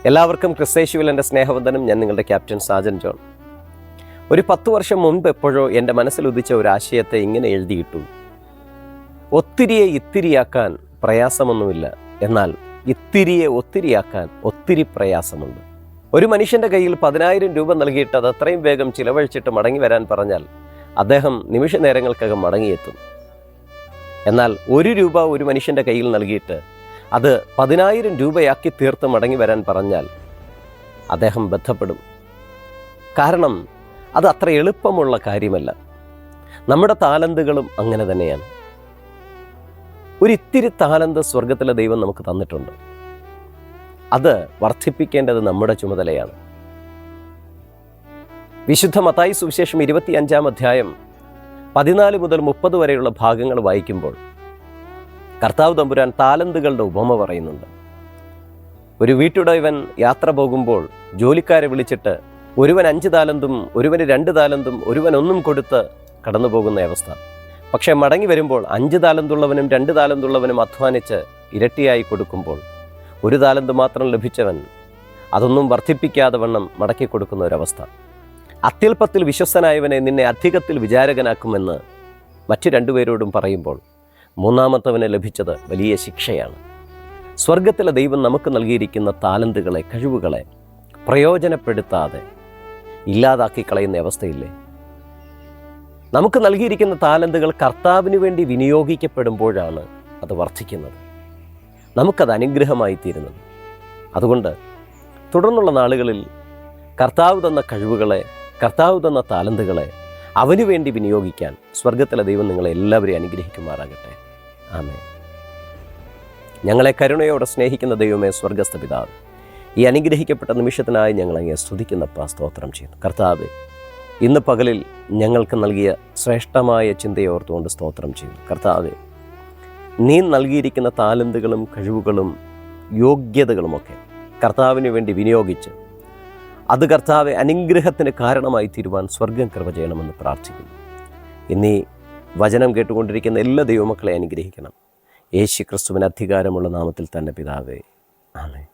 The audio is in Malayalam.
എല്ലാവർക്കും ക്രിസ്തയേശുവിൽ എൻ്റെ സ്നേഹവന്ദനം. ഞാൻ നിങ്ങളുടെ ക്യാപ്റ്റൻ സാജൻ ജോൺ. ഒരു 10 വർഷം മുൻപ് എപ്പോഴോ എൻ്റെ മനസ്സിൽ ഉദിച്ച ഒരു ആശയത്തെ ഇങ്ങനെ എഴുതിയിട്ടു: ഒത്തിരിയെ ഇത്തിരിയാക്കാൻ പ്രയാസമൊന്നുമില്ല, എന്നാൽ ഇത്തിരിയെ ഒത്തിരിയാക്കാൻ ഒത്തിരി പ്രയാസമുണ്ട്. ഒരു മനുഷ്യൻ്റെ കയ്യിൽ 10,000 രൂപ നൽകിയിട്ട് അത് അത്രയും വേഗം ചിലവഴിച്ചിട്ട് മടങ്ങി വരാൻ പറഞ്ഞാൽ അദ്ദേഹം നിമിഷ നേരങ്ങൾക്കകം മടങ്ങിയെത്തും. എന്നാൽ 1 രൂപ ഒരു മനുഷ്യൻ്റെ കയ്യിൽ നൽകിയിട്ട് അത് 10,000 രൂപയാക്കി തീർത്ത് മടങ്ങി വരാൻ പറഞ്ഞാൽ അദ്ദേഹം ബന്ധപ്പെടും. കാരണം അത് അത്ര എളുപ്പമുള്ള കാര്യമല്ല. നമ്മുടെ താലന്തുകളും അങ്ങനെ തന്നെയാണ്. ഒരിത്തിരി താലന്ത് സ്വർഗത്തിലെ ദൈവം നമുക്ക് തന്നിട്ടുണ്ട്. അത് വർദ്ധിപ്പിക്കേണ്ടത് നമ്മുടെ ചുമതലയാണ്. വിശുദ്ധ മത്തായി സുവിശേഷം 25-ാം അധ്യായം 14 മുതൽ 30 വരെയുള്ള ഭാഗങ്ങൾ വായിക്കുമ്പോൾ കർത്താവ് തമ്പുരാൻ താലന്തുകളുടെ ഉപമ പറയുന്നുണ്ട്. ഒരു വീട്ടുടയവൻ യാത്ര പോകുമ്പോൾ ജോലിക്കാരെ വിളിച്ചിട്ട് ഒരുവൻ 5 താലന്തും ഒരുവന് 2 താലന്തും ഒരുവൻ 1 കൊടുത്ത് കടന്നു പോകുന്ന അവസ്ഥ. പക്ഷേ മടങ്ങി വരുമ്പോൾ 5 താലന്തുള്ളവനും 2 താലന്തുള്ളവനും അധ്വാനിച്ച് ഇരട്ടിയായി കൊടുക്കുമ്പോൾ 1 താലന്ത് മാത്രം ലഭിച്ചവൻ അതൊന്നും വർദ്ധിപ്പിക്കാതെ വണ്ണം മടക്കി കൊടുക്കുന്ന ഒരവസ്ഥ. അത്യല്പത്തിൽ വിശ്വസ്തനായവനെ നിന്നെ അധികത്തിൽ വിചാരകനാക്കുമെന്ന് മറ്റു 2 പേരോടും പറയുമ്പോൾ 3-ാമത്തവന് ലഭിച്ചത് വലിയ ശിക്ഷയാണ്. സ്വർഗത്തിലെ ദൈവം നമുക്ക് നൽകിയിരിക്കുന്ന താലന്തുകളെ, കഴിവുകളെ പ്രയോജനപ്പെടുത്താതെ ഇല്ലാതാക്കി കളയുന്ന അവസ്ഥയില്ലേ? നമുക്ക് നൽകിയിരിക്കുന്ന താലന്തുകൾ കർത്താവിന് വേണ്ടി വിനിയോഗിക്കപ്പെടുമ്പോഴാണ് അത് വർദ്ധിക്കുന്നത്, നമുക്കത് അനുഗ്രഹമായി തീരുന്നത്. അതുകൊണ്ട് തുടർന്നുള്ള നാളുകളിൽ കർത്താവ് തന്ന കഴിവുകളെ, കർത്താവ് തന്ന താലന്തുകളെ അവന് വേണ്ടി വിനിയോഗിക്കാൻ സ്വർഗത്തിലെ ദൈവം നിങ്ങളെ എല്ലാവരെയും അനുഗ്രഹിക്കുമാറാകട്ടെ. ആമേൻ. ഞങ്ങളെ കരുണയോടെ സ്നേഹിക്കുന്ന ദൈവമേ, സ്വർഗസ്ഥ പിതാവ്, ഈ അനുഗ്രഹിക്കപ്പെട്ട നിമിഷത്തിനായി ഞങ്ങൾ അങ്ങയെ സ്തുതിക്കുന്നപ്പ, സ്തോത്രം ചെയ്യുന്നു. കർത്താവേ, ഇന്ന് പകലിൽ ഞങ്ങൾക്ക് നൽകിയ ശ്രേഷ്ഠമായ ചിന്തയോർത്തുകൊണ്ട് സ്തോത്രം ചെയ്യുന്നു. കർത്താവേ, നീ നൽകിയിരിക്കുന്ന താലന്തുകളും കഴിവുകളും യോഗ്യതകളുമൊക്കെ കർത്താവിന് വേണ്ടി വിനിയോഗിച്ച് അത് കർത്താവെ അനുഗ്രഹത്തിന് കാരണമായി തീരുവാൻ സ്വർഗം കൃപ ചെയ്യണമെന്ന് പ്രാർത്ഥിക്കുന്നു. ഇന്നീ വചനം കേട്ടുകൊണ്ടിരിക്കുന്ന എല്ലാ ദൈവമക്കളെ അനുഗ്രഹിക്കണം. യേശു ക്രിസ്തുവിന് അധികാരമുള്ള നാമത്തിൽ തന്നെ പിതാവേ, ആമേൻ.